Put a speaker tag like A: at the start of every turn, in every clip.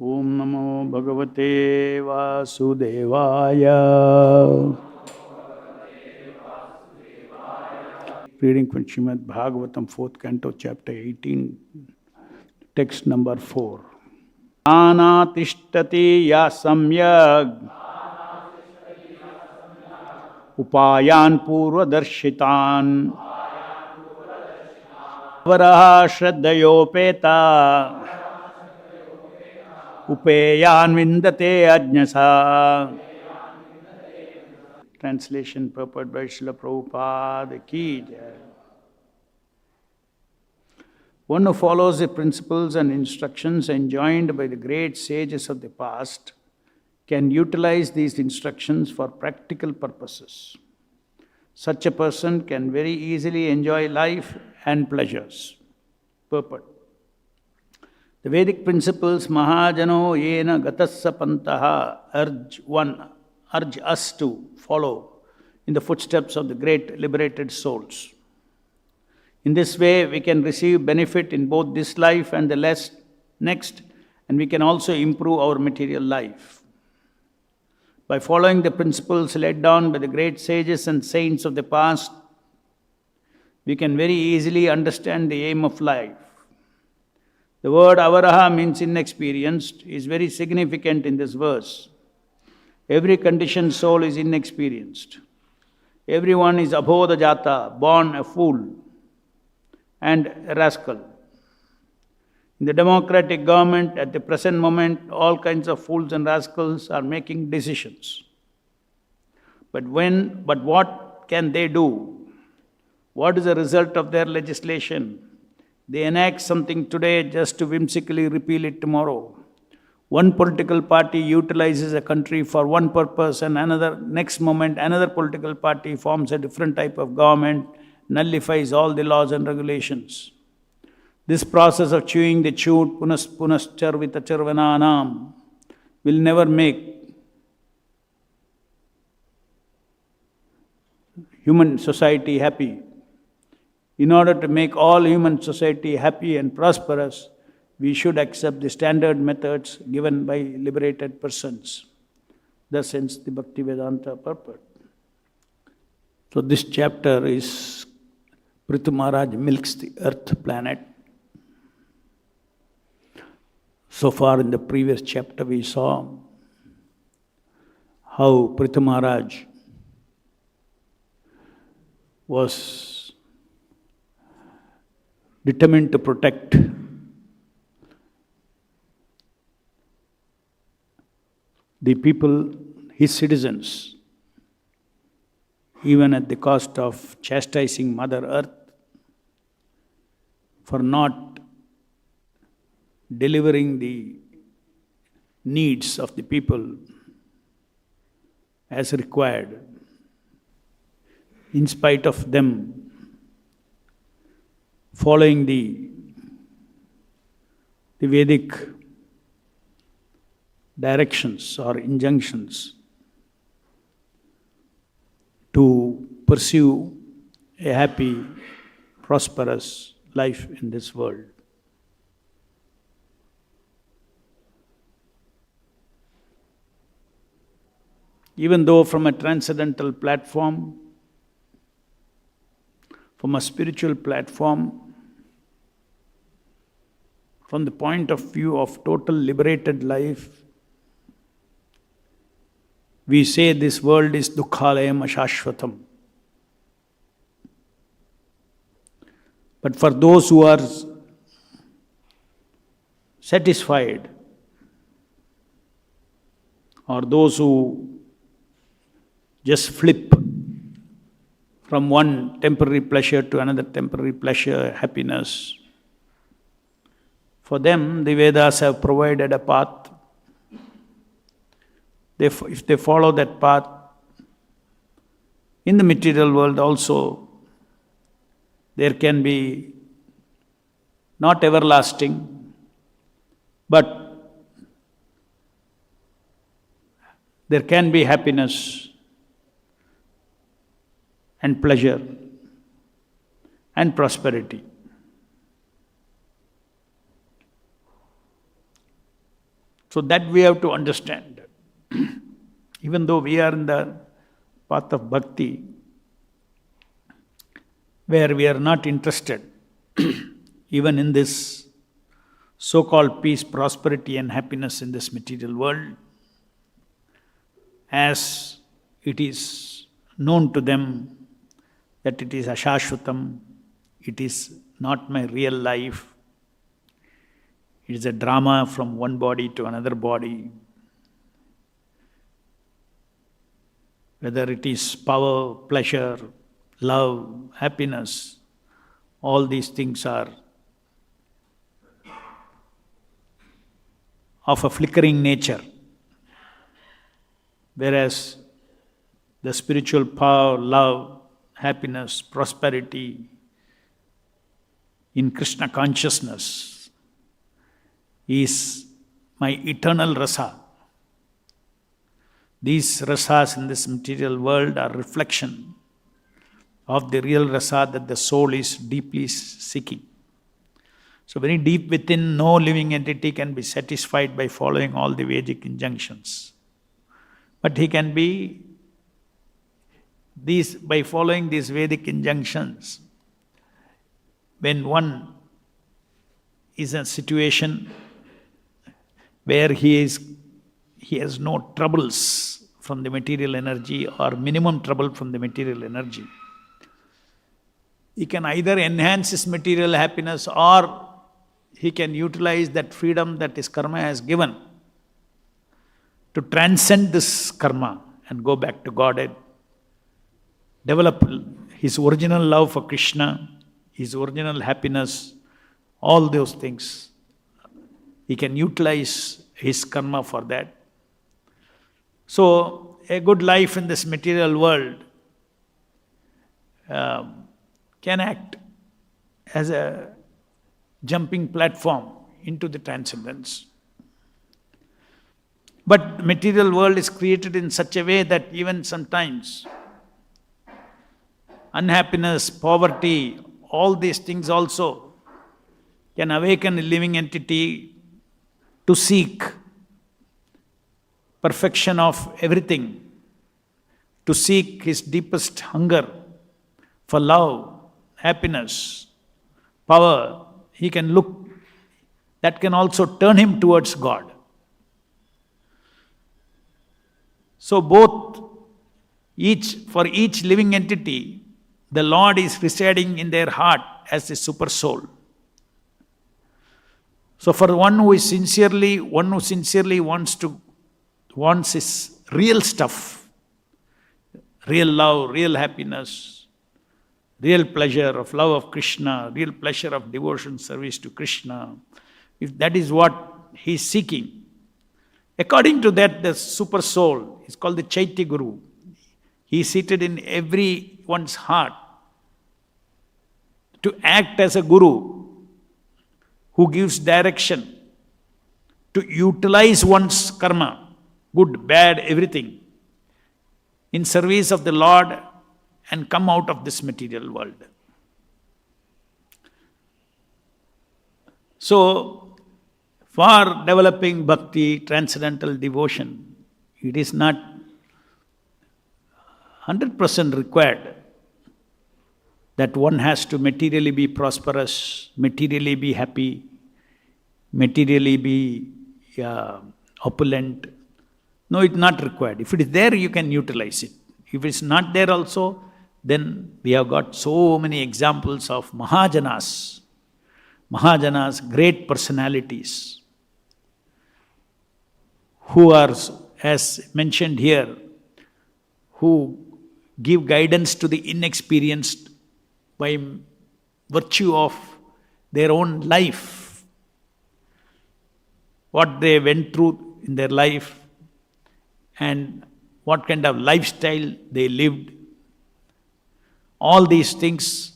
A: Om Namo Bhagavate Vasudevaya. Reading from Srimad Bhagavatam, 4th Canto, Chapter 18, text number 4. Anatishtati ya samyag upayan purvadarshitan varaha shraddhayopeta upeyan vindate ajnasa. Translation purport by Srila Prabhupada ki jai. One who follows the principles and instructions enjoined by the great sages of the past can utilize these instructions for practical purposes. Such a person can very easily enjoy life and pleasures. Purport. The Vedic principles Mahajano yena gatassa pantaha urge us to follow in the footsteps of the great liberated souls. In this way, we can receive benefit in both this life and the next, and we can also improve our material life. By following the principles laid down by the great sages and saints of the past, we can very easily understand the aim of life. The word avaraha means inexperienced is very significant in this verse. Every conditioned soul is inexperienced. Everyone is abhoda jata, born a fool and a rascal. In the democratic government, at the present moment, all kinds of fools and rascals are making decisions. But what can they do? What is the result of their legislation? They enact something today just to whimsically repeal it tomorrow. One political party utilizes a country for one purpose, and next moment another political party forms a different type of government, nullifies all the laws and regulations. This process of chewing the chewed, punascharvita charvananam, will never make human society happy. In order to make all human society happy and prosperous, we should accept the standard methods given by liberated persons. Thus ends the Bhaktivedanta purport. So this chapter is Prithu Maharaj milks the earth planet. So far in the previous chapter we saw how Prithu Maharaj was determined to protect the people, his citizens, even at the cost of chastising Mother Earth for not delivering the needs of the people as required, in spite of them following the Vedic directions or injunctions to pursue a happy, prosperous life in this world. Even though from a transcendental platform, from a spiritual platform, from the point of view of total liberated life, we say this world is dukkhalayam ashashvatam. But for those who are satisfied, or those who just flip from one temporary pleasure to another temporary pleasure, happiness, for them the Vedas have provided a path. If they follow that path, in the material world also, there can be not everlasting, but there can be happiness and pleasure and prosperity. So that we have to understand. Even though we are in the path of bhakti, where we are not interested, even in this so-called peace, prosperity and happiness in this material world, as it is known to them that it is ashashvatam, it is not my real life, it is a drama from one body to another body. Whether it is power, pleasure, love, happiness, all these things are of a flickering nature. Whereas the spiritual power, love, happiness, prosperity in Krishna consciousness is my eternal rasa. These rasas in this material world are reflection of the real rasa that the soul is deeply seeking. So very deep within, no living entity can be satisfied by following all the Vedic injunctions. But he can be, by following these Vedic injunctions, when one is in a situation where he has no troubles from the material energy or minimum trouble from the material energy, he can either enhance his material happiness or he can utilize that freedom that his karma has given to transcend this karma and go back to Godhead, develop his original love for Krishna, his original happiness, all those things. He can utilize his karma for that. So, a good life in this material world can act as a jumping platform into the transcendence. But the material world is created in such a way that even sometimes unhappiness, poverty, all these things also can awaken a living entity to seek perfection of everything, to seek his deepest hunger for love, happiness, power. He can look, that can also turn him towards God. So for each living entity, the Lord is residing in their heart as a super soul. So for one who sincerely wants his real stuff, real love, real happiness, real pleasure of love of Krishna, real pleasure of devotion, service to Krishna, if that is what he is seeking, according to that, the super soul is called the Chaitya Guru. He is seated in everyone's heart to act as a guru who gives direction, to utilize one's karma, good, bad, everything, in service of the Lord and come out of this material world. So, for developing bhakti, transcendental devotion, it is not 100% required that one has to materially be prosperous, materially be happy, materially be opulent. No, it's not required. If it is there, you can utilize it. If it's not there also, then we have got so many examples of Mahajanas, great personalities, who are, as mentioned here, who give guidance to the inexperienced by virtue of their own life, what they went through in their life and what kind of lifestyle they lived. All these things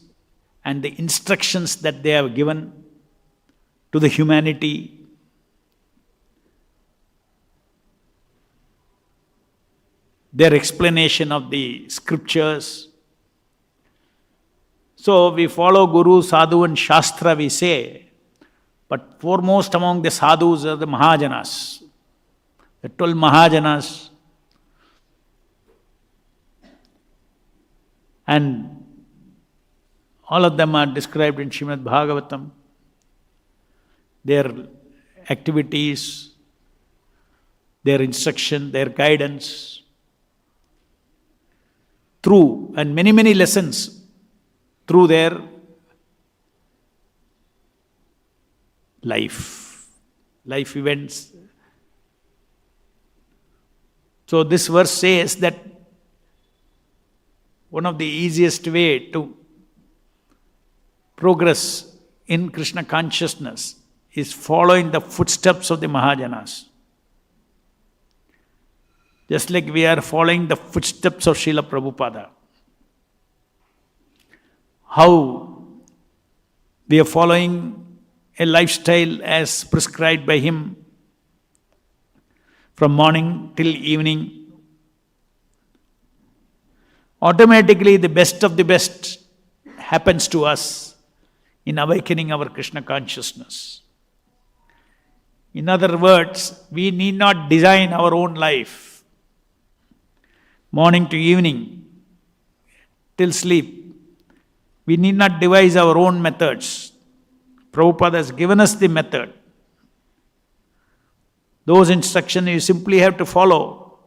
A: and the instructions that they have given to the humanity, their explanation of the scriptures. So we follow Guru, Sadhu and Shastra, we say, but foremost among the sadhus are the Mahajanas. the 12 Mahajanas, and all of them are described in Srimad Bhagavatam. Their activities, their instruction, their guidance, through, and many, many lessons through their life events. So this verse says that one of the easiest way to progress in Krishna consciousness is following the footsteps of the Mahajanas. Just like we are following the footsteps of Srila Prabhupada. How we are following a lifestyle as prescribed by him from morning till evening. Automatically the best of the best happens to us in awakening our Krishna consciousness. In other words, we need not design our own life. Morning to evening, till sleep, we need not devise our own methods. Prabhupada has given us the method. Those instructions you simply have to follow.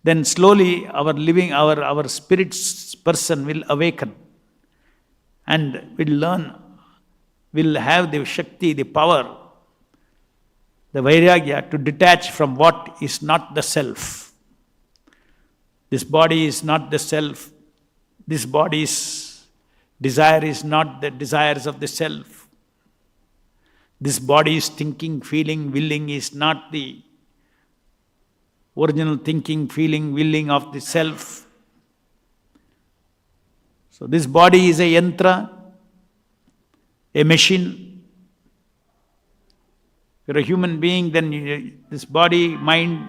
A: Then slowly our living, our spirit's person will awaken and will learn, will have the Shakti, the power, the Vairagya to detach from what is not the self. This body is not the self. This body's desire is not the desires of the self. This body's thinking, feeling, willing is not the original thinking, feeling, willing of the self. So this body is a yantra, a machine. You're a human being, then this body, mind,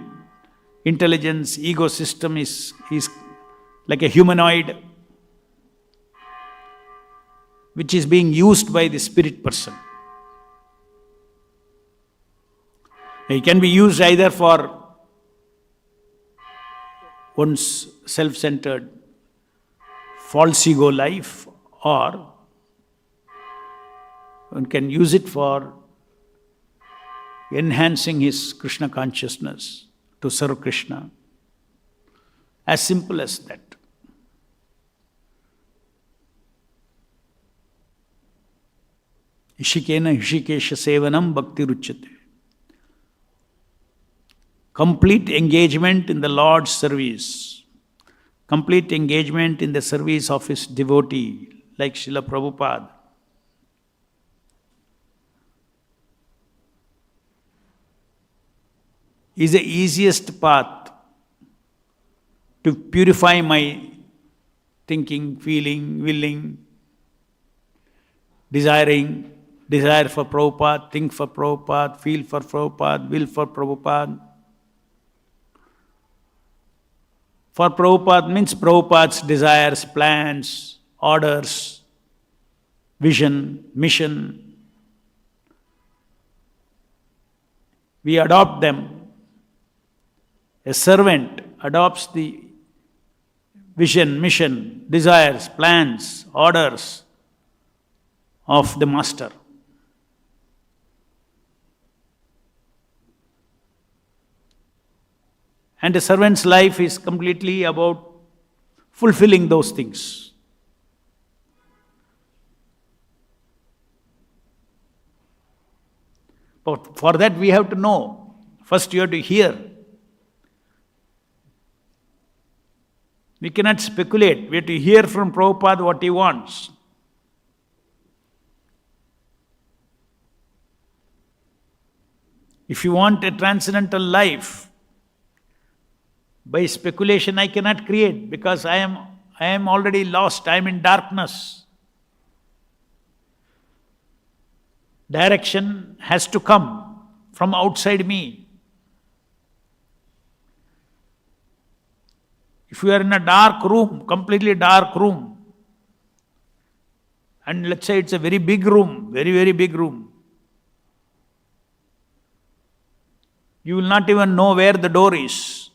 A: intelligence, ego system is like a humanoid which is being used by the spirit person. It can be used either for one's self-centered false ego life, or one can use it for enhancing his Krishna consciousness to serve Krishna. As simple as that. Ishikena Hishikesha Sevanam Bhakti Ruchyate. Complete engagement in the Lord's service. Complete engagement in the service of his devotee, like Srila Prabhupada. Is the easiest path to purify my thinking, feeling, willing, desiring, desire for Prabhupada, think for Prabhupada, feel for Prabhupada, will for Prabhupada. For Prabhupada means Prabhupada's desires, plans, orders, vision, mission. We adopt them. A servant adopts the vision, mission, desires, plans, orders of the master. And a servant's life is completely about fulfilling those things. But for that we have to know. First you have to hear. We cannot speculate. We have to hear from Prabhupada what he wants. If you want a transcendental life, by speculation I cannot create, because I am already lost, I am in darkness. Direction has to come from outside me. If you are in a dark room, completely dark room, and let's say it's a very big room, very, very big room, You will not even know where the door is.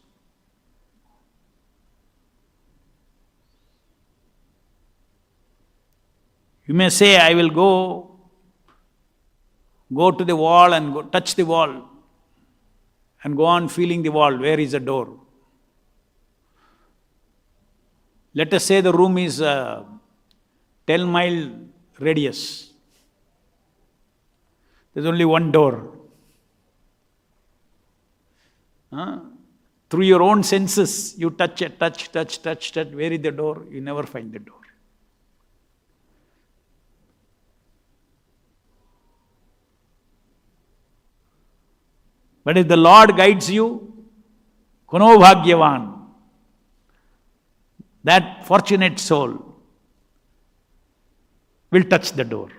A: You may say, I will go to the wall and touch the wall and go on feeling the wall. Where is the door? Let us say the room is 10-mile radius. There's only one door. Through your own senses, you touch. Where is the door? You never find the door. But if the Lord guides you, Kuno Bhagyavan, that fortunate soul will touch the door.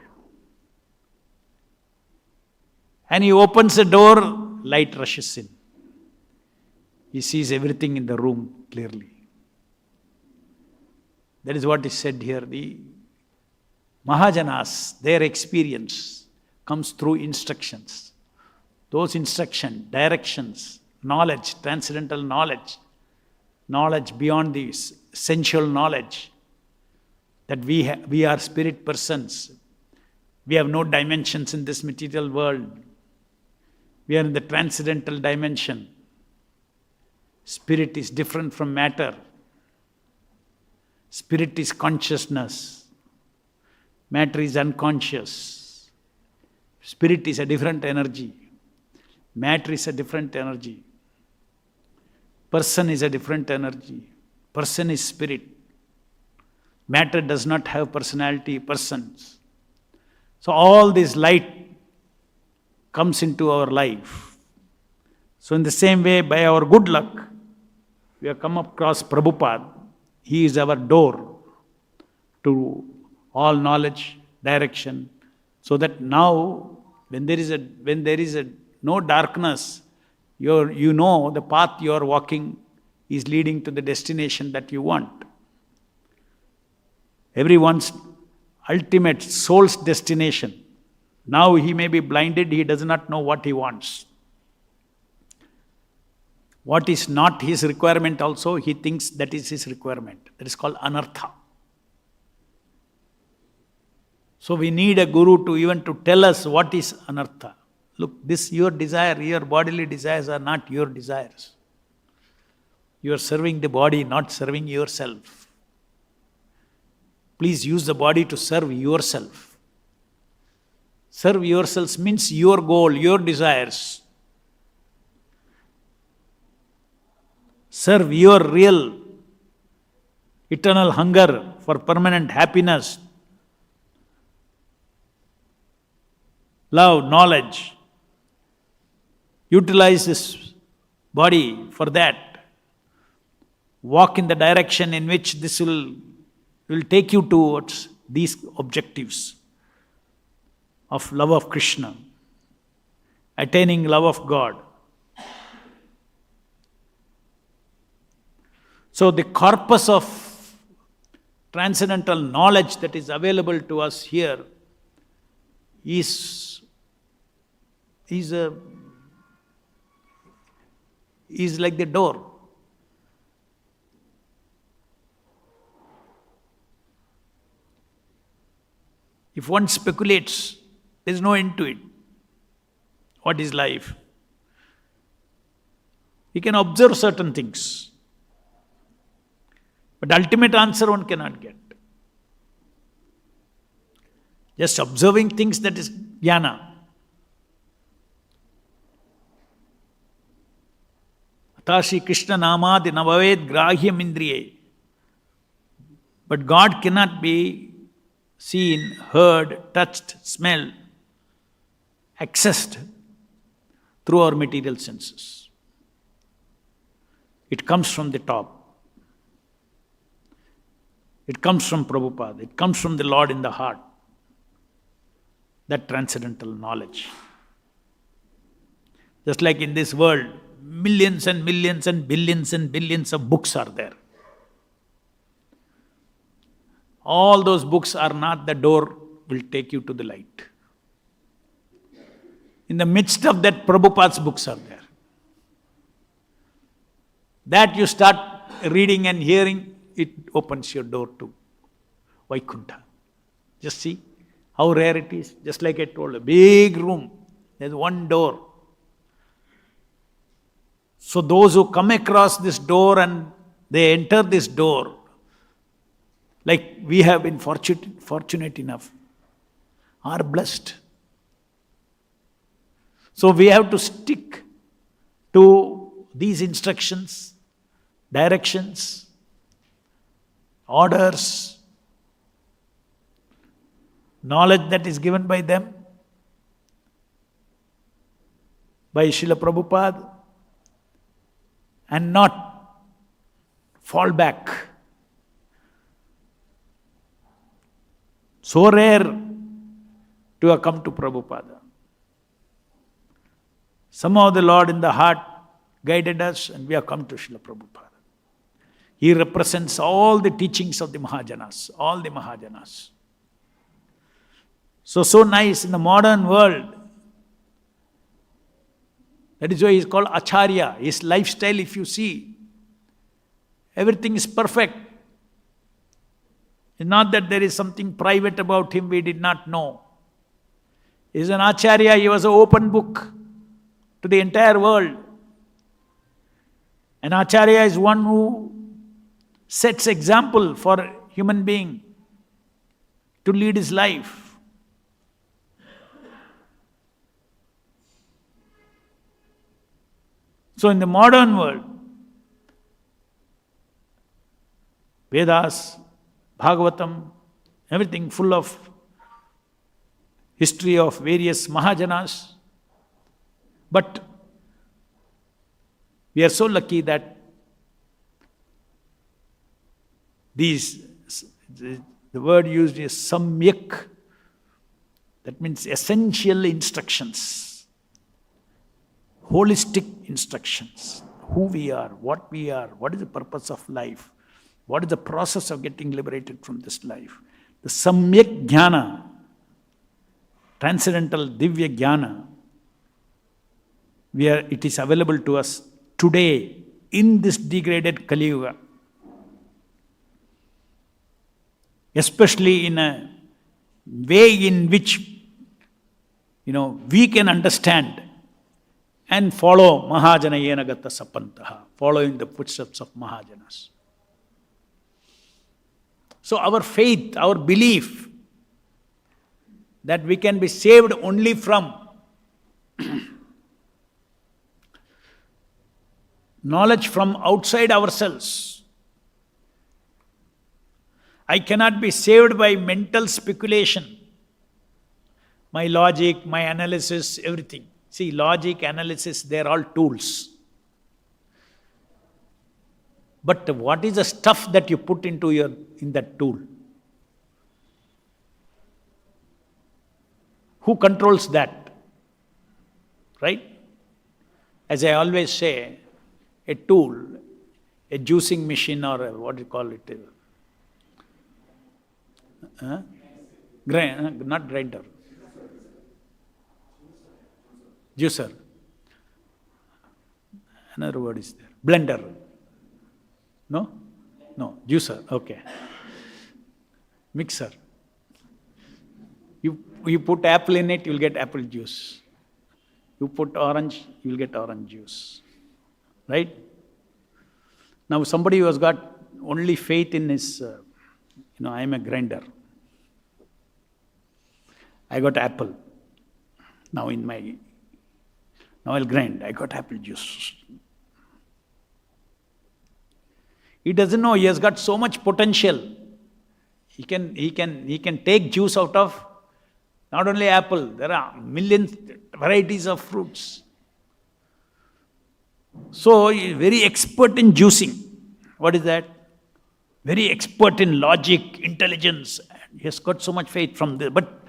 A: And he opens the door, light rushes in. He sees everything in the room clearly. That is what is said here. The Mahajanas, their experience comes through instructions. Those instructions, directions, knowledge, transcendental knowledge, knowledge beyond the sensual knowledge, that we are spirit persons. We have no dimensions in this material world. We are in the transcendental dimension. Spirit is different from matter. Spirit is consciousness. Matter is unconscious. Spirit is a different energy. Matter is a different energy. Person is a different energy. Person is spirit. Matter does not have personality, persons. So all this light comes into our life. So in the same way, by our good luck, we have come across Prabhupada. He is our door to all knowledge, direction, so that now, when there is no darkness, you know the path you are walking is leading to the destination that you want. Everyone's ultimate soul's destination. Now he may be blinded, he does not know what he wants. What is not his requirement also, he thinks that is his requirement. That is called anartha. So we need a guru to tell us what is anartha. Look, your desire, your bodily desires are not your desires. You are serving the body, not serving yourself. Please use the body to serve yourself. Serve yourselves means your goal, your desires. Serve your real, eternal hunger for permanent happiness, love, knowledge. Utilize this body for that. Walk in the direction in which this will take you towards these objectives of love of Krishna, attaining love of God. So the corpus of transcendental knowledge that is available to us here is like the door. If one speculates, there is no end to it. What is life? He can observe certain things, but ultimate answer one cannot get. Just observing things, that is jnana. Atashi Krishna namadi navaved grahyam indriye. But God cannot be seen, heard, touched, smelled, accessed through our material senses. It comes from the top. It comes from Prabhupada. It comes from the Lord in the heart. That transcendental knowledge. Just like in this world, millions and millions and billions of books are there. All those books are not the door will take you to the light. In the midst of that, Prabhupada's books are there. That you start reading and hearing, it opens your door to Vaikuntha. Just see how rare it is. Just like I told, a big room, there's one door. So those who come across this door and they enter this door, like we have been fortunate enough, are blessed. So we have to stick to these instructions, directions, orders, knowledge that is given by them, by Srila Prabhupada, and not fall back. So rare to have come to Prabhupada. Somehow the Lord in the heart guided us and we have come to Srila Prabhupada. He represents all the teachings of the Mahajanas, all the Mahajanas. So nice in the modern world. That is why he is called Acharya. His lifestyle, if you see, everything is perfect. It's not that there is something private about him we did not know. He is an Acharya, he was an open book to the entire world. An Acharya is one who sets example for a human being to lead his life. So in the modern world, Vedas, Bhagavatam, everything full of history of various Mahajanas. But we are so lucky that the word used is samyak, that means essential instructions, holistic instructions, who we are, what is the purpose of life, what is the process of getting liberated from this life. The samyak jnana, transcendental divya jnana, it is available to us today in this degraded kaliyuga. Especially in a way in which, we can understand and follow Mahajanayena gata sapantaha, following the footsteps of Mahajanas. So our faith, our belief that we can be saved only from knowledge from outside ourselves. I cannot be saved by mental speculation, my logic, my analysis, everything. See, logic, analysis, they are all tools. But what is the stuff that you put in that tool? Who controls that? Right? As I always say, a tool, a juicing machine or what do you call it? Not grinder. Juicer. Another word is there. Blender. No? No. Juicer. Okay. Mixer. You put apple in it, you will get apple juice. You put orange, you will get orange juice. Right? Now somebody who has got only faith in his, I am a grinder. I got apple. Now I'll grind. I got apple juice. He doesn't know he has got so much potential. He can take juice out of not only apple. There are millions varieties of fruits. So he is very expert in juicing. What is that? Very expert in logic, intelligence. He has got so much faith from this. But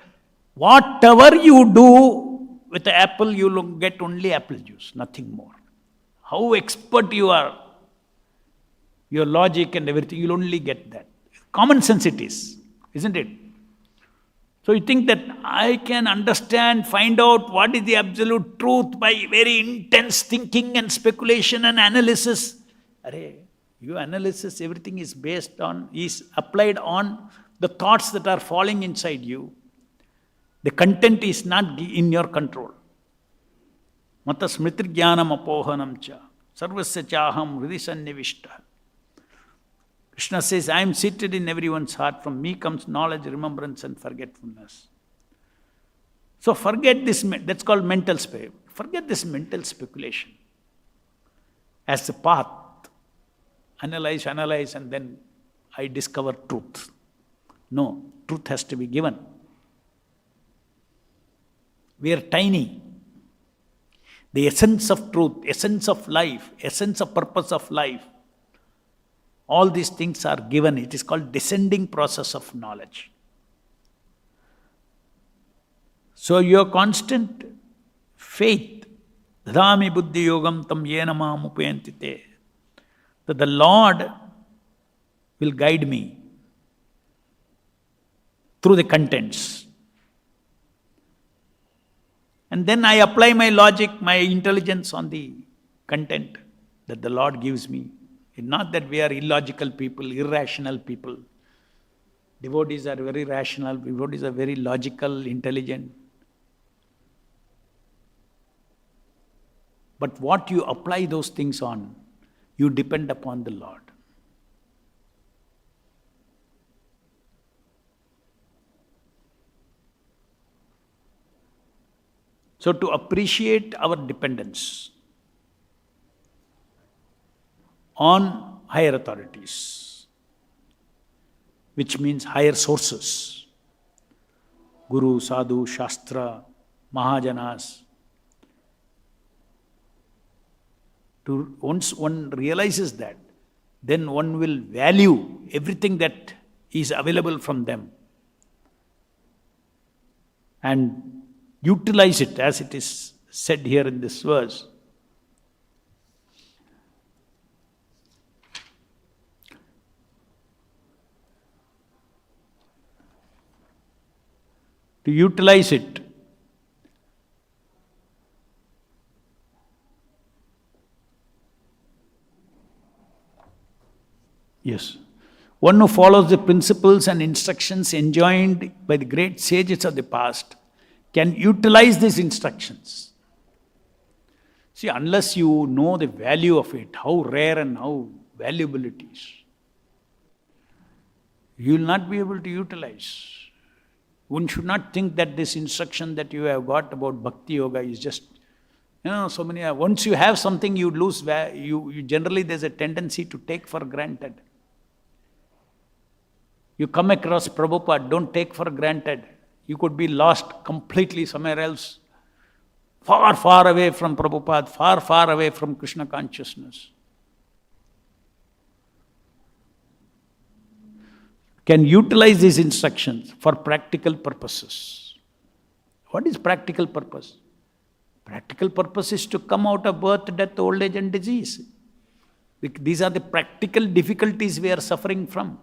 A: whatever you do with the apple, you will get only apple juice, nothing more. How expert you are, your logic and everything, you will only get that. Common sense it is, isn't it? So you think that I can understand, find out what is the absolute truth by very intense thinking and speculation and analysis. Your analysis, everything is applied on the thoughts that are falling inside you. The content is not in your control. Mata smritir jnanam apohanam cha sarvasya chaham hridi sannivishta. Krishna says, I am seated in everyone's heart. From me comes knowledge, remembrance and forgetfulness. So forget this, that's called mental space. Forget this mental speculation as the path. Analyze, and then I discover truth. No, truth has to be given. We are tiny. The essence of truth, essence of life, essence of purpose of life, all these things are given. It is called descending process of knowledge. So your constant faith, dhami buddhi yogam tam yena maam upayantite, that the Lord will guide me through the contents. And then I apply my logic, my intelligence on the content that the Lord gives me. It's not that we are illogical people, irrational people. Devotees are very rational, devotees are very logical, intelligent. But what you apply those things on, you depend upon the Lord. So to appreciate our dependence on higher authorities, which means higher sources, Guru, Sadhu, Shastra, Mahajanas. Once one realizes that, then one will value everything that is available from them and utilize it as it is said here in this verse. To utilize it. Yes. One who follows the principles and instructions enjoined by the great sages of the past can utilize these instructions. See, unless you know the value of it, how rare and how valuable it is, you will not be able to utilize. One should not think that this instruction that you have got about Bhakti Yoga is just, so many. Once you have something, you lose value. You generally, there's a tendency to take for granted. You come across Prabhupada, don't take for granted. You could be lost completely somewhere else, far, far away from Prabhupada, far, far away from Krishna consciousness. Can utilize these instructions for practical purposes. What is practical purpose? Practical purpose is to come out of birth, death, old age and disease. These are the practical difficulties we are suffering from.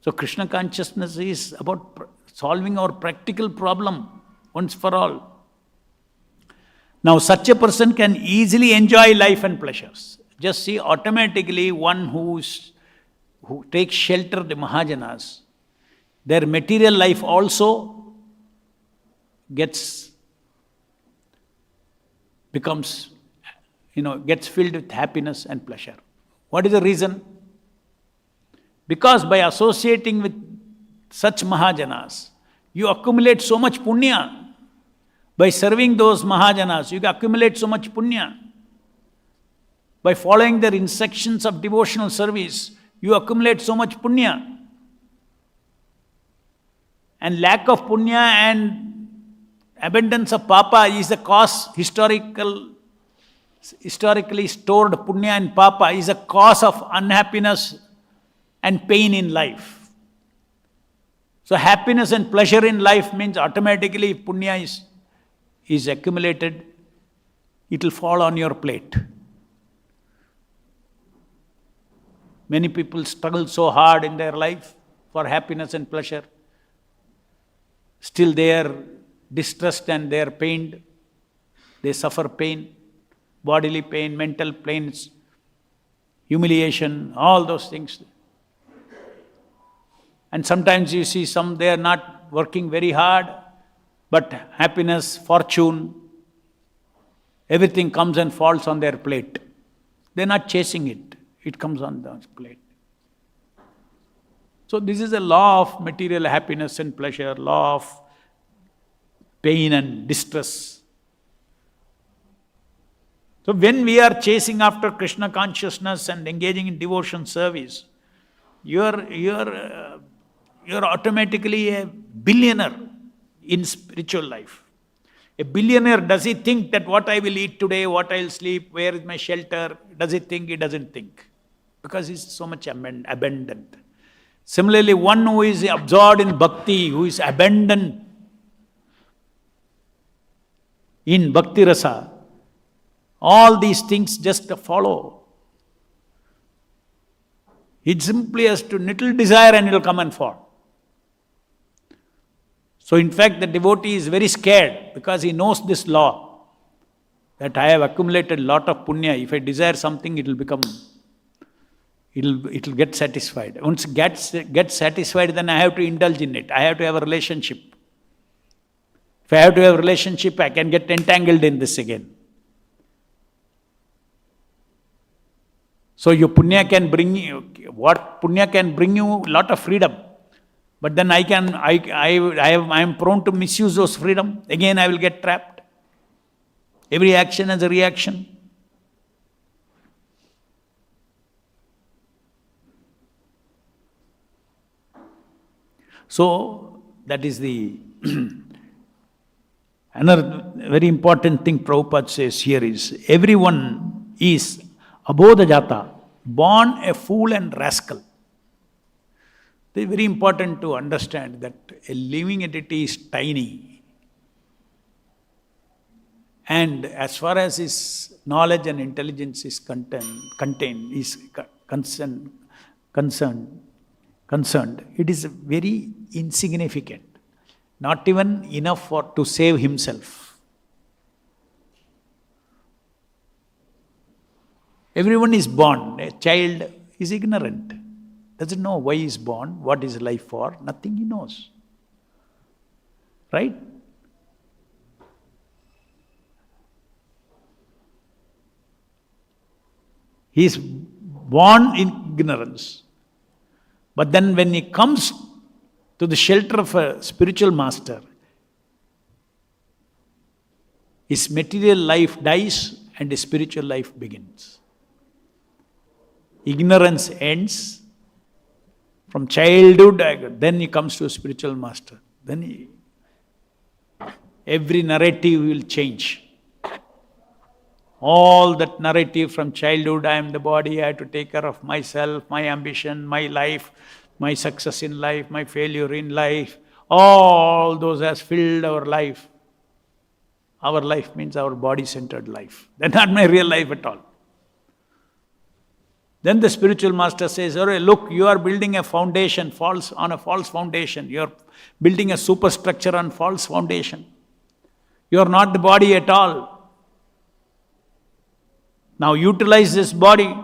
A: So Krishna consciousness is about solving our practical problem once for all. Now such a person can easily enjoy life and pleasures. Just see, automatically one who takes shelter of the Mahajanas, their material life also gets filled with happiness and pleasure. What is the reason? Because by associating with such Mahajanas, you accumulate so much punya. By serving those Mahajanas, you accumulate so much punya. By following their instructions of devotional service, you accumulate so much punya. And lack of punya and abundance of papa is the cause, historically stored punya and papa is a cause of unhappiness and pain in life. So happiness and pleasure in life means automatically if punya is accumulated, it will fall on your plate. Many people struggle so hard in their life for happiness and pleasure. Still they are distressed and they are pained. They suffer pain, bodily pain, mental pains, humiliation, all those things. And sometimes you see some, they are not working very hard, but happiness, fortune, everything comes and falls on their plate. They're not chasing it. It comes on the plate. So this is a law of material happiness and pleasure, law of pain and distress. So when we are chasing after Krishna consciousness and engaging in devotion service, you're automatically a billionaire in spiritual life. A billionaire, does he think that what I will eat today, what I'll sleep, where is my shelter? Does he think? He doesn't think. Because he's so much abandoned. Similarly, one who is absorbed in bhakti, who is abandoned in bhakti rasa, all these things just follow. He simply has to little desire and it will come and fall. So in fact, the devotee is very scared because he knows this law, that I have accumulated a lot of punya. If I desire something, it will get satisfied. Once it gets satisfied, then I have to indulge in it. I have to have a relationship. If I have to have a relationship, I can get entangled in this again. So your punya can bring you, punya can bring you a lot of freedom. But then I am prone to misuse those freedom. Again, I will get trapped. Every action has a reaction. So, that is the another very important thing Prabhupada says here is, everyone is abodha jata, born a fool and rascal. It is very important to understand that a living entity is tiny. And as far as his knowledge and intelligence is concerned, it is very insignificant. Not even enough to save himself. Everyone is born. A child is ignorant. Doesn't know why he is born, what is life for, nothing he knows. Right? He is born in ignorance. But then when he comes to the shelter of a spiritual master, his material life dies and his spiritual life begins. Ignorance ends. From childhood, then he comes to a spiritual master. Then every narrative will change. All that narrative from childhood, I am the body, I have to take care of myself, my ambition, my life, my success in life, my failure in life, all those has filled our life. Our life means our body-centered life. That's not my real life at all. Then the spiritual master says, "All right, look, you are building a foundation on a false foundation. You are building a superstructure on false foundation. You are not the body at all. Now utilize this body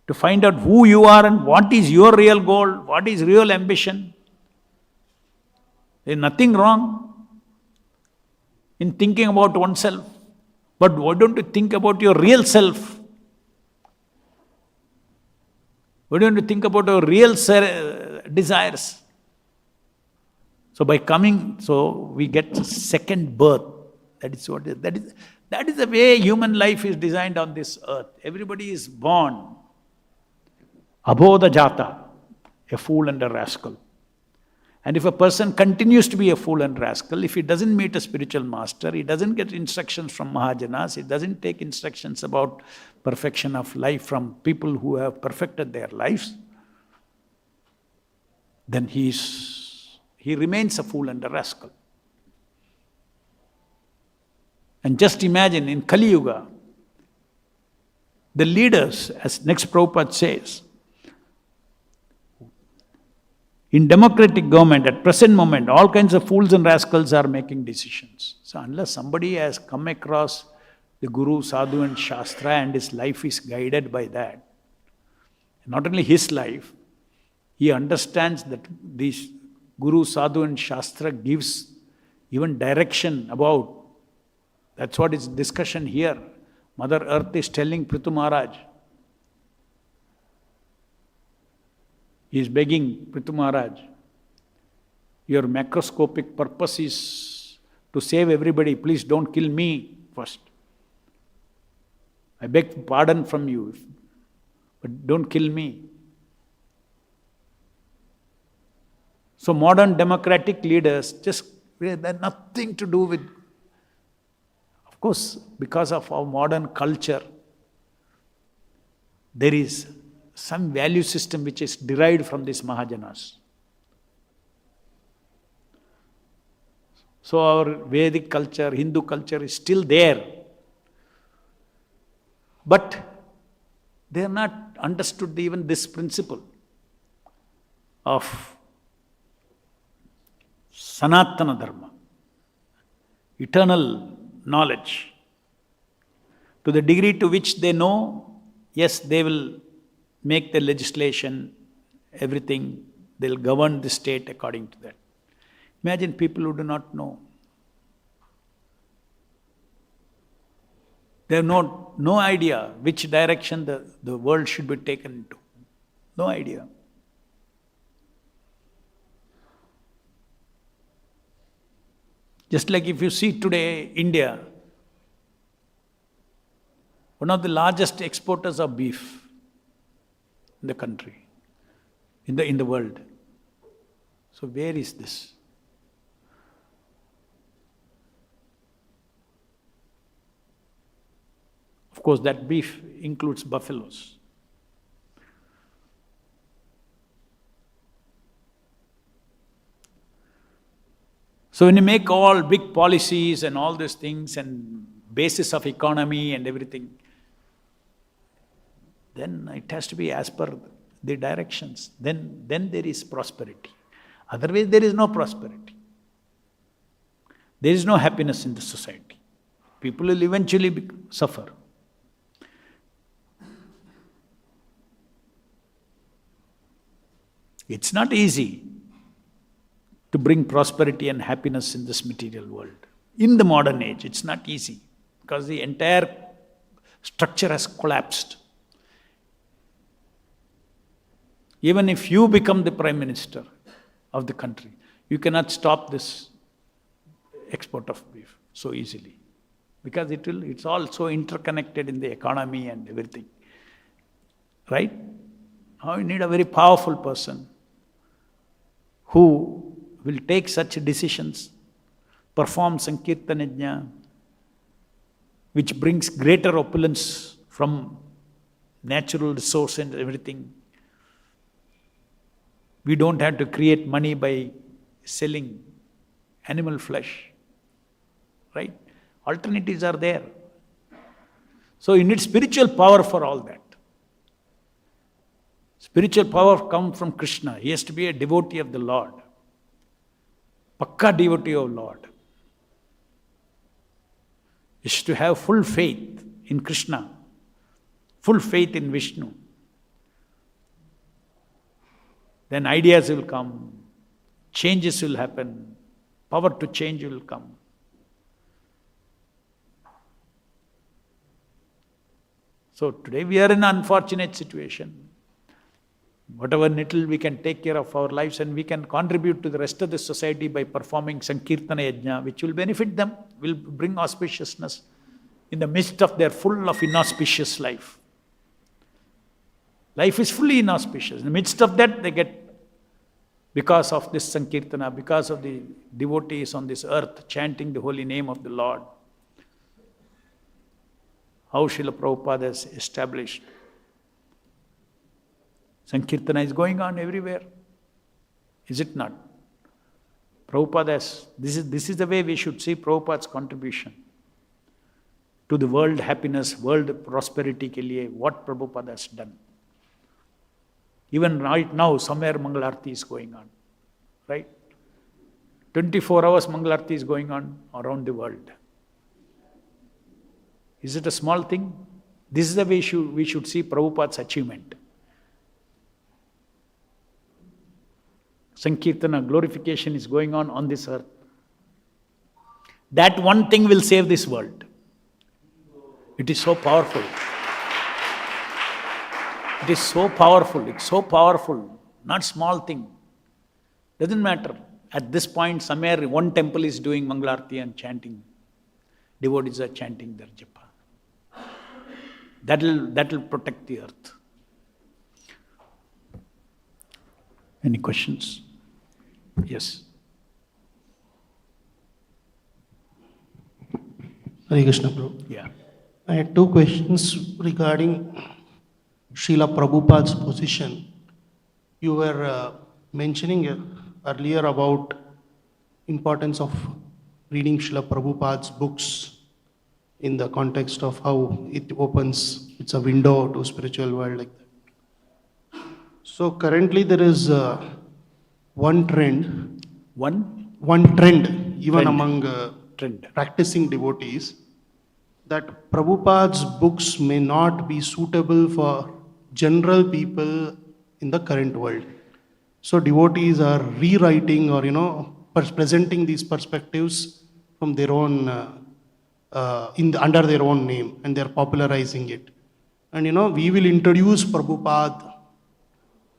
A: to find out who you are and what is your real goal, what is real ambition. There is nothing wrong in thinking about oneself. But why don't you think about your real self? Why don't you think about your real desires? So we get second birth. That is what that is the way human life is designed on this earth. Everybody is born abodha jata, a fool and a rascal. And if a person continues to be a fool and rascal, if he doesn't meet a spiritual master, he doesn't get instructions from Mahajanas, he doesn't take instructions about perfection of life from people who have perfected their lives, then he remains a fool and a rascal. And just imagine, in kaliyuga, the leaders, as next Prabhupada says, in democratic government, at present moment, all kinds of fools and rascals are making decisions. So unless somebody has come across the Guru, Sadhu and Shastra, and his life is guided by that. Not only his life, he understands that this Guru, Sadhu and Shastra gives even direction about. That's what is discussion here. Mother Earth is telling Prithu Maharaj. He is begging Prithu Maharaj, your macroscopic purpose is to save everybody. Please don't kill me first. I beg pardon from you, but don't kill me. So modern democratic leaders they have nothing to do with, of course, because of our modern culture, there is some value system which is derived from these Mahajanas. So our Vedic culture, Hindu culture is still there. But they have not understood even this principle of Sanatana Dharma, eternal knowledge. To the degree to which they know, yes, they will make the legislation, everything, they'll govern the state according to that. Imagine people who do not know. They have no idea which direction the world should be taken into. No idea. Just like if you see today, India, one of the largest exporters of beef in the country, in the world. So where is this? Of course, that beef includes buffaloes. So when you make all big policies and all these things and basis of economy and everything, then it has to be as per the directions. Then there is prosperity. Otherwise, there is no prosperity. There is no happiness in the society. People will eventually suffer. It's not easy to bring prosperity and happiness in this material world. In the modern age, it's not easy because the entire structure has collapsed. Even if you become the Prime Minister of the country, you cannot stop this export of beef so easily because it's all so interconnected in the economy and everything. Right? Now you need a very powerful person who will take such decisions, perform Sankirtana Yajna, which brings greater opulence from natural resource and everything. We don't have to create money by selling animal flesh, right? Alternatives are there. So you need spiritual power for all that. Spiritual power comes from Krishna. He has to be a devotee of the Lord. Pakka devotee of Lord. He has to have full faith in Krishna, full faith in Vishnu. Then ideas will come, changes will happen, power to change will come. So today we are in an unfortunate situation. Whatever little we can take care of our lives and we can contribute to the rest of the society by performing Sankirtana Yajna, which will benefit them, will bring auspiciousness in the midst of their full of inauspicious life. Life is fully inauspicious. In the midst of that, they get, because of this Sankirtana, because of the devotees on this earth chanting the holy name of the Lord, how Srila Prabhupada has established. Sankirtana is going on everywhere. Is it not? Prabhupada has, this is the way we should see Prabhupada's contribution to the world happiness, world prosperity ke liye, what Prabhupada has done. Even right now, somewhere Mangalarti is going on, right? 24 hours Mangalarti is going on around the world. Is it a small thing? This is the way we should see Prabhupada's achievement. Sankirtana, glorification is going on this earth. That one thing will save this world. It is so powerful. It is so powerful. It's so powerful. Not small thing. Doesn't matter. At this point, somewhere one temple is doing Mangalarti and chanting. Devotees are chanting their japa. That will protect the earth. Any questions? Yes.
B: Hare Krishna, Prabhu.
A: Yeah.
B: I had two questions regarding Srila Prabhupada's position. You were mentioning earlier about importance of reading Srila Prabhupada's books in the context of how it's a window to spiritual world like that. So currently there is one trend. One trend, even among practicing devotees, that Prabhupada's books may not be suitable for general people in the current world. So devotees are rewriting or, presenting these perspectives from their own, under their own name, and they're popularizing it. And, we will introduce Prabhupada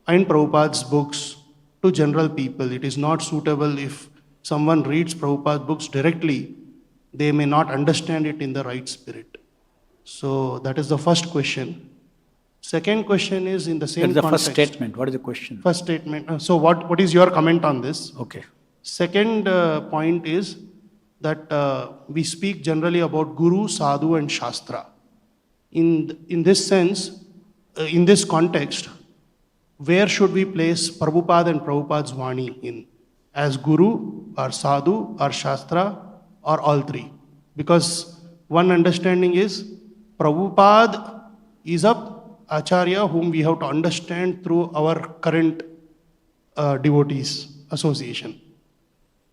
B: and Prabhupada's books to general people. It is not suitable if someone reads Prabhupada's books directly, they may not understand it in the right spirit. So that is the first question. Second question is in the same context.
A: That's the first statement. What is the question?
B: First statement. So what is your comment on this?
A: Okay.
B: Second point is that we speak generally about Guru, Sadhu and Shastra. In this sense, in this context, where should we place Prabhupada and Prabhupada's Vani in? As Guru or Sadhu or Shastra or all three? Because one understanding is Prabhupada is a Acharya whom we have to understand through our current devotees association.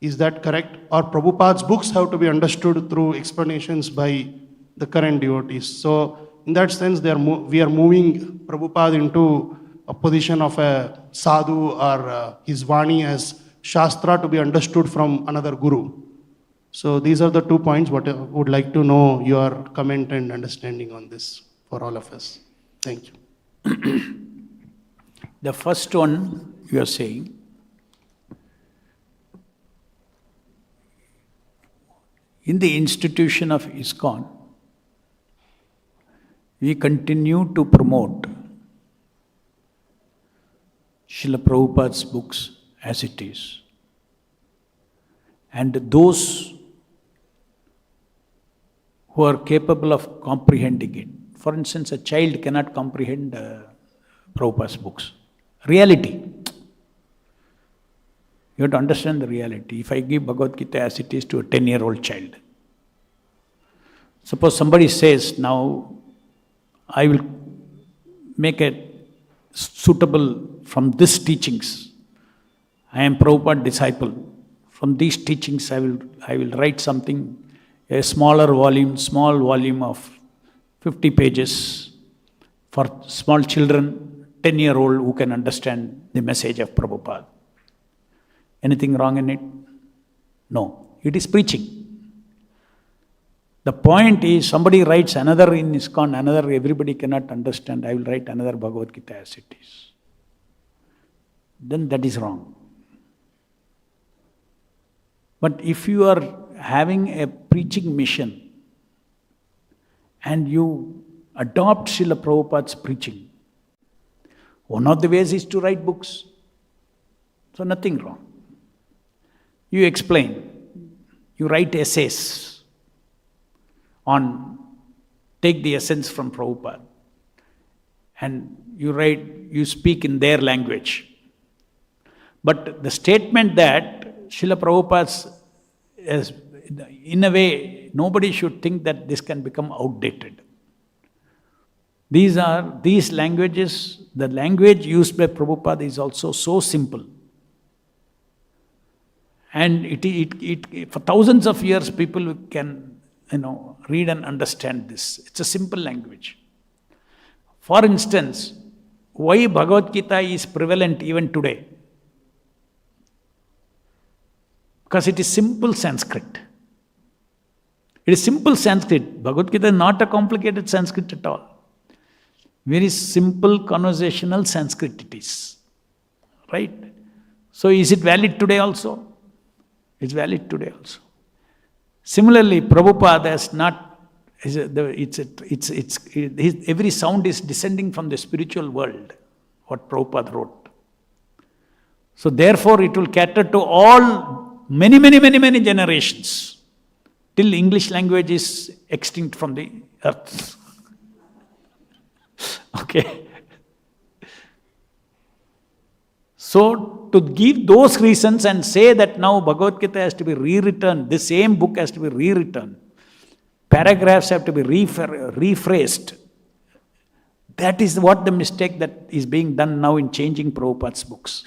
B: Is that correct? Or Prabhupada's books have to be understood through explanations by the current devotees. So in that sense, we are moving Prabhupada into a position of a sadhu or his Vani as Shastra to be understood from another Guru. So these are the 2 points. What I would like to know your comment and understanding on this for all of us. Thank you.
A: The first one you are saying, in the institution of ISKCON, we continue to promote Srila Prabhupada's books as it is. And those who are capable of comprehending it. For instance, a child cannot comprehend Prabhupada's books. Reality. You have to understand the reality. If I give Bhagavad Gita as it is to a 10-year-old child, suppose somebody says, now I will make it suitable from these teachings. I am Prabhupada disciple. From these teachings I will write something, a small volume of 50 pages for small children, 10-year-old who can understand the message of Prabhupada. Anything wrong in it? No. It is preaching. The point is, somebody writes another in ISKCON, another everybody cannot understand, I will write another Bhagavad Gita as it is. Then that is wrong. But if you are having a preaching mission and you adopt Srila Prabhupada's preaching, one of the ways is to write books. So nothing wrong. You explain, you write essays on, take the essence from Prabhupada, and you speak in their language. But the statement that Srila Prabhupada's, in a way, nobody should think that this can become outdated. These languages, the language used by Prabhupada is also so simple. And it for thousands of years people can read and understand this. It's a simple language. For instance, why Bhagavad Gita is prevalent even today? Because it is simple Sanskrit. It is simple Sanskrit. Bhagavad Gita is not a complicated Sanskrit at all. Very simple conversational Sanskrit it is. Right? So is it valid today also? It's valid today also. Similarly, Prabhupada has not, every sound is descending from the spiritual world, what Prabhupada wrote. So therefore it will cater to all, many generations, till English language is extinct from the earth. Okay. So, to give those reasons and say that now Bhagavad Gita has to be rewritten, the same book has to be rewritten, paragraphs have to be rephrased, that is what the mistake that is being done now in changing Prabhupada's books.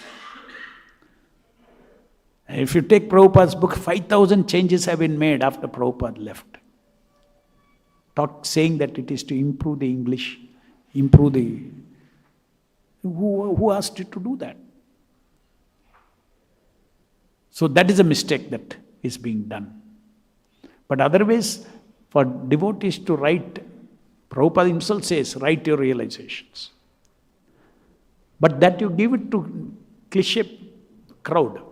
A: If you take Prabhupada's book, 5,000 changes have been made after Prabhupada left. Saying that it is to improve the English, improve the... Who asked you to do that? So that is a mistake that is being done. But otherwise, for devotees to write, Prabhupada himself says, write your realizations. But that you give it to cliché crowd.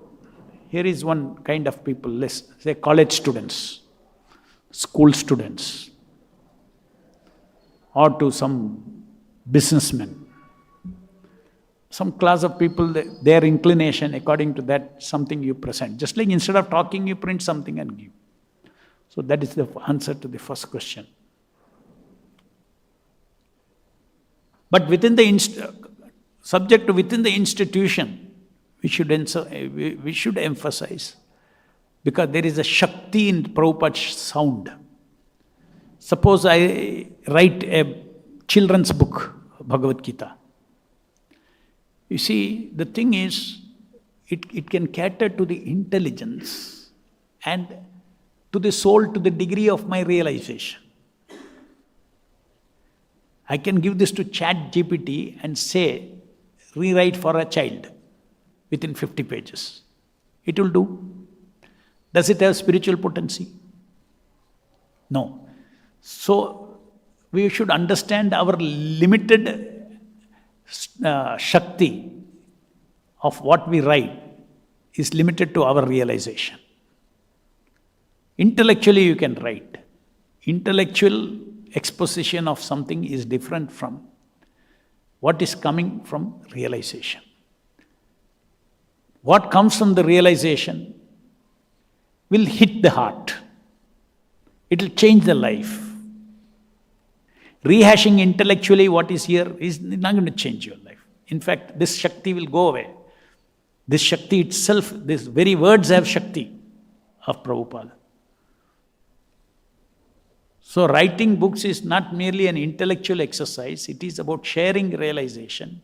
A: Here is one kind of people, say college students, school students, or to some businessmen. Some class of people, their inclination, according to that, something you present. Just like instead of talking, you print something and give. So that is the answer to the first question. But within the subject within the institution, we should emphasize, because there is a Shakti in Prabhupada's sound. Suppose I write a children's book, Bhagavad Gita. You see, the thing is, it can cater to the intelligence and to the soul to the degree of my realization. I can give this to ChatGPT and say, rewrite for a child within 50 pages. It will do. Does it have spiritual potency? No. So, we should understand our limited Shakti of what we write is limited to our realization. Intellectually you can write. Intellectual exposition of something is different from what is coming from realization. What comes from the realization will hit the heart. It will change the life. Rehashing intellectually what is here is not going to change your life. In fact, this Shakti will go away. This Shakti itself, these very words have Shakti of Prabhupada. So writing books is not merely an intellectual exercise, it is about sharing realization,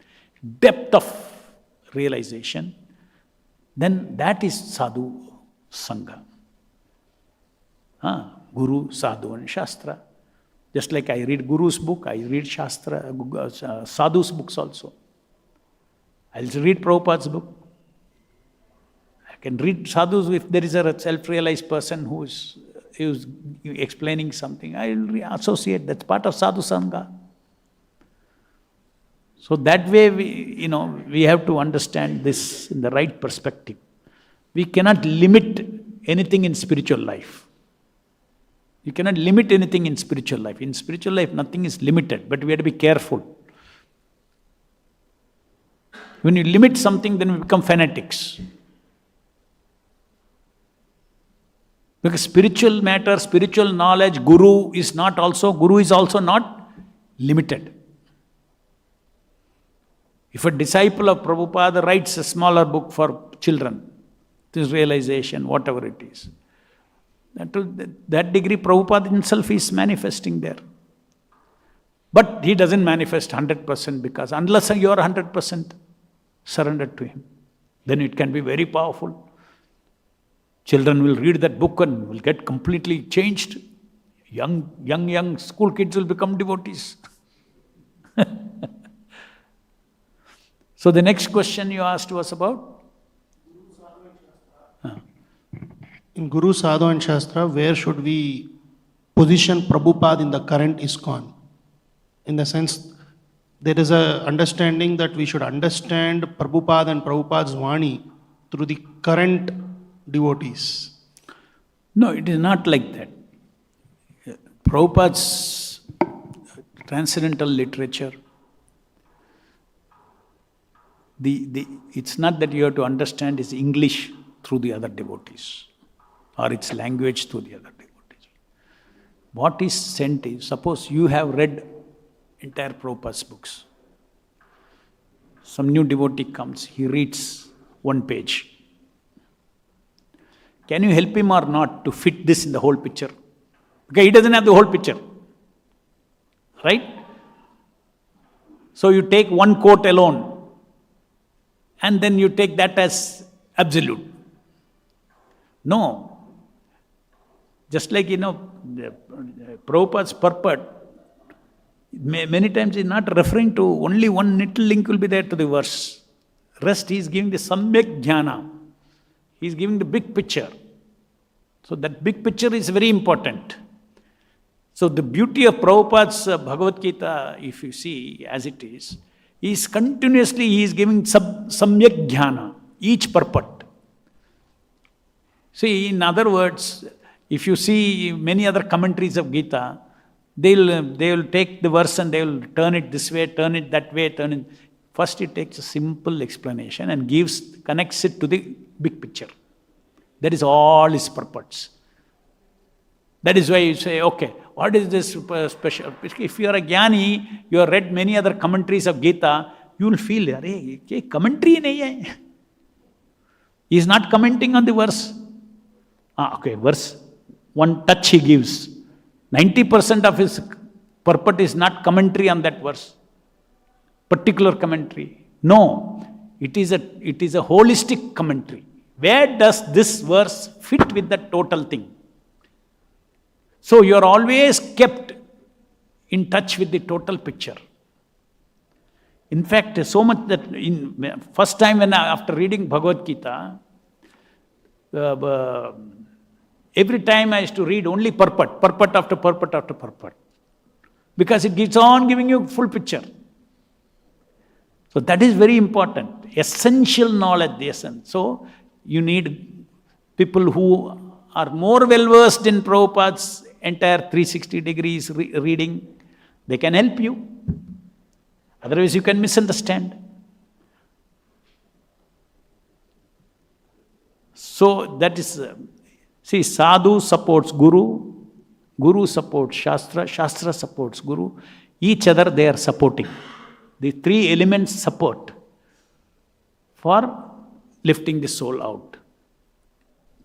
A: depth of realization. Then that is sadhu sangha. Guru, sadhu and shastra. Just like I read Guru's book, I read Shastra, Sadhu's books also. I'll read Prabhupada's book. I can read Sadhu's if there is a self-realized person who is explaining something. I will associate, that's part of Sadhu Sangha. So that way we have to understand this in the right perspective. We cannot limit anything in spiritual life. You cannot limit anything in spiritual life. In spiritual life, nothing is limited, but we have to be careful. When you limit something, then we become fanatics. Because spiritual matter, spiritual knowledge, Guru is also not limited. If a disciple of Prabhupada writes a smaller book for children, this realization, whatever it is, to that degree, Prabhupada himself is manifesting there. But he doesn't manifest 100% because unless you are 100% surrendered to him, then it can be very powerful. Children will read that book and will get completely changed. Young school kids will become devotees. So the next question you asked was about?
B: In Guru, Sadhu and Shastra, where should we position Prabhupada in the current ISKCON? In the sense, there is a understanding that we should understand Prabhupada and Prabhupada's Vani through the current devotees.
A: No, it is not like that. Prabhupada's transcendental literature, it's not that you have to understand his English through the other devotees or its language through the other devotees. What is sent is, suppose you have read entire Prabhupada's books. Some new devotee comes, he reads one page. Can you help him or not to fit this in the whole picture? Okay, he doesn't have the whole picture. Right? So you take one quote alone and then you take that as absolute. No. Just like, Prabhupada's purport, many times he's not referring to only one little link will be there to the verse. Rest he is giving the samyak jnana. He is giving the big picture. So that big picture is very important. So the beauty of Prabhupada's Bhagavad Gita, if you see as it is continuously he is giving samyak jnana, each purport. See, in other words, if you see many other commentaries of Gita, they will take the verse and they will turn it this way, turn it that way, turn it. First he takes a simple explanation and connects it to the big picture. That is all his purports. That is why you say, okay, what is this special? If you are a jnani, you have read many other commentaries of Gita, you will feel, "Arey, commentary nahi hai." He is not commenting on the verse. Okay, verse, one touch he gives. 90% of his purport is not commentary on that verse, particular commentary. No, it is a holistic commentary. Where does this verse fit with the total thing? So you are always kept in touch with the total picture. In fact, so much that first time after reading Bhagavad Gita, every time I used to read only purport after purport after purport. Because it keeps on giving you full picture. So that is very important. Essential knowledge, the essence. So you need people who are more well versed in Prabhupada's entire 360 degrees reading. They can help you. Otherwise you can misunderstand. So that is... See, sadhu supports guru, guru supports shastra, shastra supports guru. Each other they are supporting. The three elements support for lifting the soul out.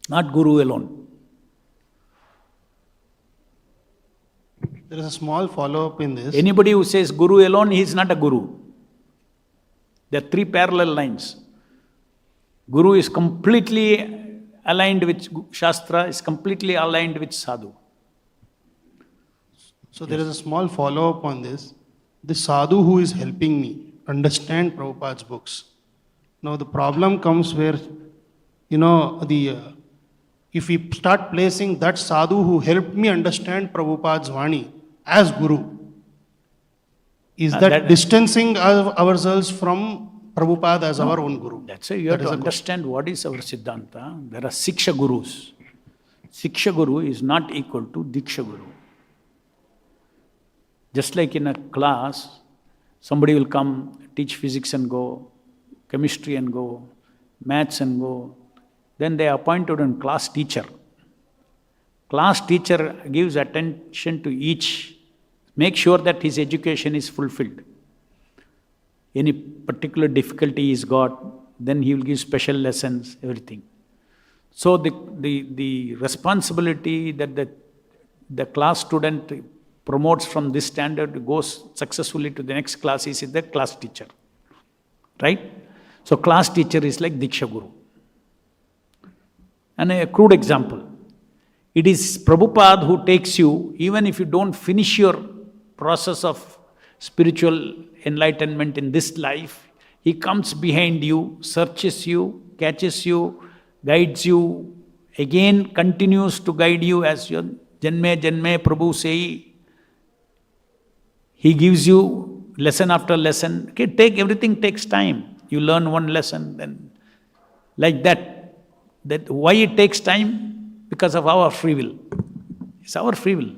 A: Not guru alone.
B: There is a small follow-up in this.
A: Anybody who says guru alone, he is not a guru. There are three parallel lines. Guru is completely aligned with Shastra, is completely aligned with Sadhu.
B: So there is a small follow-up on this. The Sadhu who is helping me understand Prabhupada's books. Now the problem comes where, if we start placing that Sadhu who helped me understand Prabhupada's Vani as Guru, is that distancing ourselves from Prabhupada as our own Guru?
A: That's why you have to understand what is our Siddhanta. There are Siksha Gurus. Siksha Guru is not equal to Diksha Guru. Just like in a class, somebody will come, teach physics and go, chemistry and go, maths and go. Then they are appointed a class teacher. Class teacher gives attention to each, make sure that his education is fulfilled. Any particular difficulty he's got, then he will give special lessons, everything. So the responsibility that the class student promotes from this standard, goes successfully to the next class, is the class teacher. Right? So class teacher is like Diksha Guru. And a crude example. It is Prabhupada who takes you, even if you don't finish your process of spiritual enlightenment in this life, he comes behind you, searches you, catches you, guides you, again continues to guide you as your Janme Janme Prabhu say. He gives you lesson after lesson. Okay, everything takes time. You learn one lesson, then like that. That why it takes time? Because of our free will. It's our free will.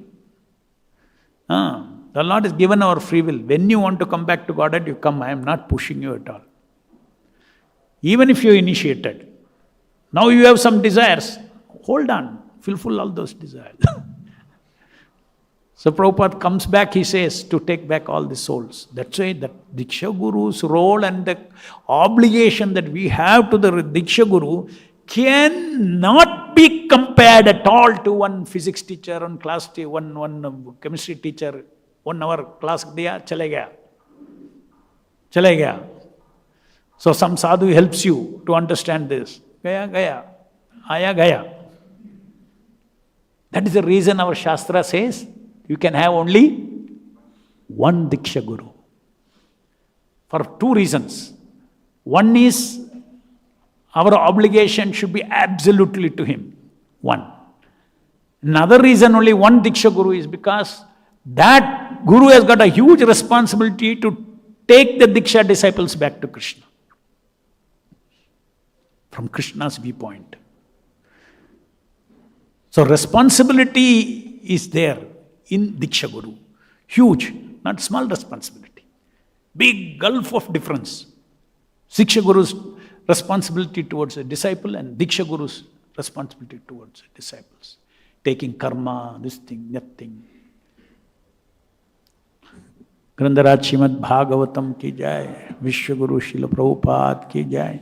A: The Lord has given our free will. When you want to come back to Godhead, you come. I am not pushing you at all. Even if you initiated, now you have some desires, hold on, fulfill all those desires. So Prabhupada comes back, he says, to take back all the souls. That's why the Diksha Guru's role and the obligation that we have to the Diksha Guru cannot be compared at all to one physics teacher, one class teacher, one chemistry teacher. 1 hour class diya, chale gaya. Chale gaya. So some sadhu helps you to understand this. Gaya, gaya. Aya, gaya. That is the reason our Shastra says you can have only one Diksha Guru. For 2 reasons. One is our obligation should be absolutely to him. 1. Another reason only one Diksha Guru is because that Guru has got a huge responsibility to take the Diksha disciples back to Krishna. From Krishna's viewpoint. So responsibility is there in Diksha Guru. Huge, not small responsibility. Big gulf of difference. Diksha Guru's responsibility towards a disciple and Diksha Guru's responsibility towards the disciples. Taking karma, this thing, that thing. ग्रंथराज Shrimad Bhagavatam की जय, विश्व गुरु श्रील प्रभुपाद की जय।